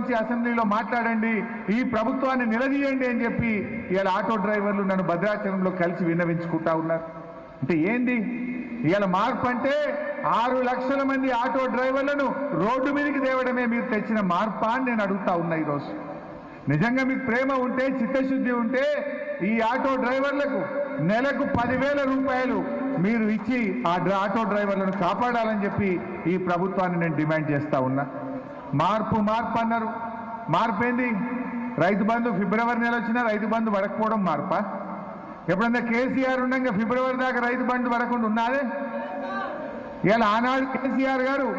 గురించి అసెంబ్లీలో మాట్లాడండి, ఈ ప్రభుత్వాన్ని నిలదీయండి అని చెప్పి ఇవాళ ఆటో డ్రైవర్లు నన్ను భద్రాచలంలో కలిసి విన్నవించుకుంటా ఉన్నారు. అంటే ఏంది ఇవాళ మార్పు అంటే 6 లక్షల మంది ఆటో డ్రైవర్లను రోడ్డు మీదకి తేవడమే మీరు తెచ్చిన మార్పా అని నేను అడుగుతా ఉన్నా. ఈరోజు నిజంగా మీకు ప్రేమ ఉంటే, చిత్తశుద్ధి ఉంటే ఈ ఆటో డ్రైవర్లకు నెలకు 10,000 రూపాయలు మీరు ఇచ్చి ఆటో డ్రైవర్లను కాపాడాలని చెప్పి ఈ ప్రభుత్వాన్ని నేను డిమాండ్ చేస్తా ఉన్నా. మార్పు మార్పు అన్నారు. మార్పు ఏంది? రైతు బంధు ఫిబ్రవరి నెల వచ్చినా రైతు బంధు పడకపోవడం మార్పా? ఎప్పుడన్నా కేసీఆర్ ఉండగా ఫిబ్రవరి దాకా రైతు బంధు పడకుండా ఉన్నాదే? ఇలా ఆనాడు కేసీఆర్ గారు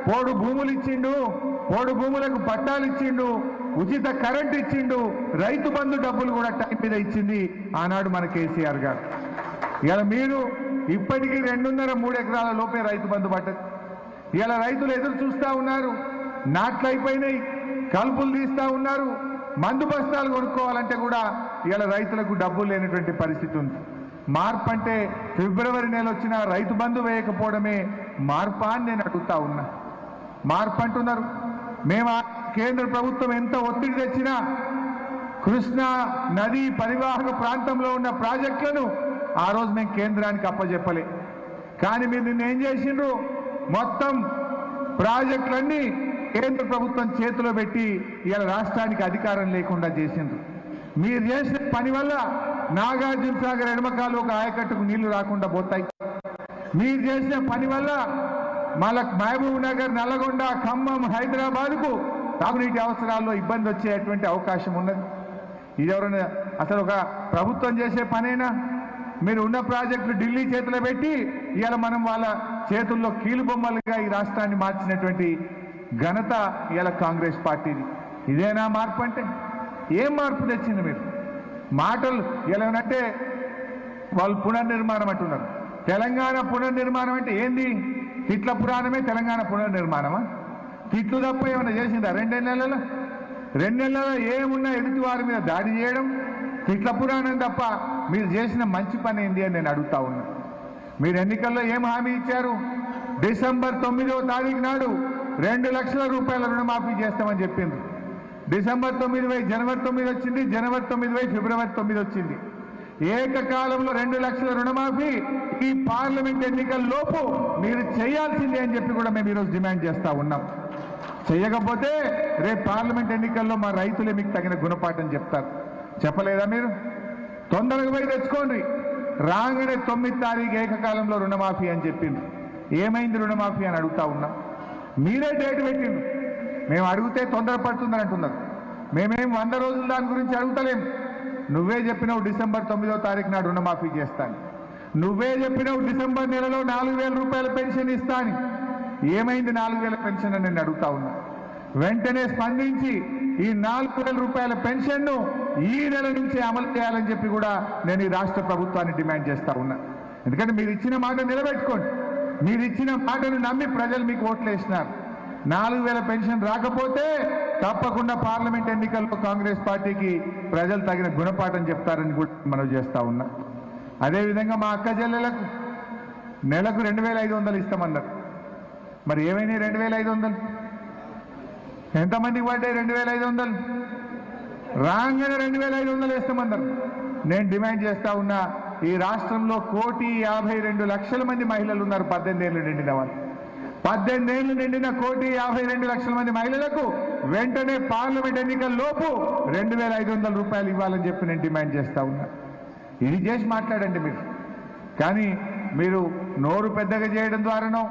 పోడు భూములు ఇచ్చిండు, పోడు భూములకు పట్టాలు ఇచ్చిండు, ఉచిత కరెంట్ ఇచ్చిండు, రైతు బంధు డబ్బులు కూడా టైం మీద ఇచ్చింది ఆనాడు మన కేసీఆర్ గారు. ఇలా మీరు ఇప్పటికీ 2.5-3 ఎకరాల లోపే రైతు బంధు పట్టదు. ఇలా రైతులు ఎదురు చూస్తూ ఉన్నారు. నాట్లు అయిపోయినాయి, కలుపులు తీస్తూ ఉన్నారు, మందు బస్తాలు కొనుక్కోవాలంటే కూడా ఇలా రైతులకు డబ్బులు లేనటువంటి పరిస్థితి ఉంది. మార్పు అంటే ఫిబ్రవరి నెల వచ్చినా రైతు బంధు వేయకపోవడమే మార్పా అని నేను అడుగుతా ఉన్నా. మార్పు అంటున్నారు. మేము కేంద్ర ప్రభుత్వం ఎంత ఒత్తిడి తెచ్చినా కృష్ణా నదీ పరివాహక ప్రాంతంలో ఉన్న ప్రాజెక్టులను ఆ రోజు మేము కేంద్రానికి అప్పచెప్పలే. కానీ మీరు నిన్న ఏం చేసిండ్రు? మొత్తం ప్రాజెక్టులన్నీ కేంద్ర ప్రభుత్వం చేతిలో పెట్టి ఇలా రాష్ట్రానికి అధికారం లేకుండా చేసిండ్రు. మీరు చేసిన పని వల్ల నాగార్జున సాగర్ ఎడమకాలు ఒక ఆయకట్టుకు నీళ్లు రాకుండా పోతాయి. మీరు చేసిన పని వల్ల మహబూబ్ నగర్, నల్లగొండ, ఖమ్మం, హైదరాబాద్కు తాగునీటి అవసరాల్లో ఇబ్బంది వచ్చేటువంటి అవకాశం ఉన్నది. ఇది ఎవరైనా అసలు ఒక ప్రభుత్వం చేసే పనేనా? మీరు ఉన్న ప్రాజెక్టులు ఢిల్లీ చేతిలో పెట్టి ఇవాళ మనం వాళ్ళ చేతుల్లో కీలుబొమ్మలుగా ఈ రాష్ట్రాన్ని మార్చినటువంటి ఘనత ఇవాళ కాంగ్రెస్ పార్టీది. ఇదేనా మార్పు అంటే? ఏం మార్పు తెచ్చింది మీరు? మాటలు ఎలా అంటే వాళ్ళు పునర్నిర్మాణం అంటున్నారు. తెలంగాణ పునర్నిర్మాణం అంటే ఏంది? తిట్ల పురాణమే తెలంగాణ పునర్నిర్మాణమా? తిట్లు తప్ప ఏమైనా చేసిందా? 2 నెలల్లో ఏమున్నా ఎదుటి వారి మీద దాడి చేయడం, తిట్ల పురాణం తప్ప మీరు చేసిన మంచి పని ఏంది అని నేను అడుగుతా ఉన్నా. మీరు ఎన్నికల్లో ఏం హామీ ఇచ్చారు? డిసెంబర్ 9వ తారీఖు నాడు 2 లక్షల రూపాయల రుణమాఫీ చేస్తామని చెప్పింది. డిసెంబర్ 9 పోయి జనవరి 9 వచ్చింది, జనవరి 9 పోయి ఫిబ్రవరి 9 వచ్చింది. ఏకకాలంలో 2 లక్షల రుణమాఫీ ఈ పార్లమెంట్ ఎన్నికల లోపు మీరు చేయాల్సిందే అని చెప్పి కూడా మేము ఈరోజు డిమాండ్ చేస్తా ఉన్నాం. చేయకపోతే రేపు పార్లమెంట్ ఎన్నికల్లో మా రైతులే మీకు తగిన గుణపాఠం చెప్తారు. చెప్పలేదా మీరు? తొందరగా పోయి తెచ్చుకోండి. రాగానే 9వ తారీఖు ఏకకాలంలో రుణమాఫీ అని చెప్పింది. ఏమైంది రుణమాఫీ అని అడుగుతా ఉన్నాం. మీరే డేట్ పెట్టిండ్రు. మేము అడిగితే తొందరపడుతుందని అంటున్నారు. మేమేం 100 రోజులు దాని గురించి అడుగుతలేము. నువ్వే చెప్పినావు డిసెంబర్ 9వ తారీఖు నాడు రుణమాఫీ చేస్తాను. నువ్వే చెప్పినావు డిసెంబర్ నెలలో 4,000 రూపాయల పెన్షన్ ఇస్తాను. ఏమైంది 4,000 పెన్షన్ అని నేను అడుగుతా ఉన్నా. వెంటనే స్పందించి ఈ 4,000 రూపాయల పెన్షన్ను ఈ నెల నుంచే అమలు చేయాలని చెప్పి కూడా నేను ఈ రాష్ట్ర ప్రభుత్వాన్ని డిమాండ్ చేస్తా ఉన్నా. ఎందుకంటే మీరు ఇచ్చిన మాట నిలబెట్టుకోండి. మీరు ఇచ్చిన మాటను నమ్మి ప్రజలు మీకు ఓట్లు వేసినారు. 4,000 పెన్షన్ రాకపోతే తప్పకుండా పార్లమెంట్ ఎన్నికల్లో కాంగ్రెస్ పార్టీకి ప్రజలు తగిన గుణపాఠం చెప్తారని కూడా మనం చేస్తా ఉన్నా. అదేవిధంగా మా అక్క చెల్లెలకు నెలకు 2,500 ఇస్తామన్నారు. మరి ఏమైనా 2,500? ఎంతమందికి పడ్డాయి 2,500? రాగానే 2,500 ఇస్తామన్నారు. నేను డిమాండ్ చేస్తా ఉన్నా, ఈ రాష్ట్రంలో 1,52,00,000 మంది మహిళలు ఉన్నారు 18 ఏళ్ళు నిండిన వాళ్ళు. 18 ఏళ్ళు నిండిన 1,52,00,000 మంది మహిళలకు వెంటనే పార్లమెంట్ ఎన్నికల లోపు 2,500 రూపాయలు ఇవ్వాలని చెప్పి నేను డిమాండ్ చేస్తా ఉన్నా. ఇది చేసి మాట్లాడండి మీరు. కానీ మీరు నోరు పెద్దగా చేయడం ద్వారానో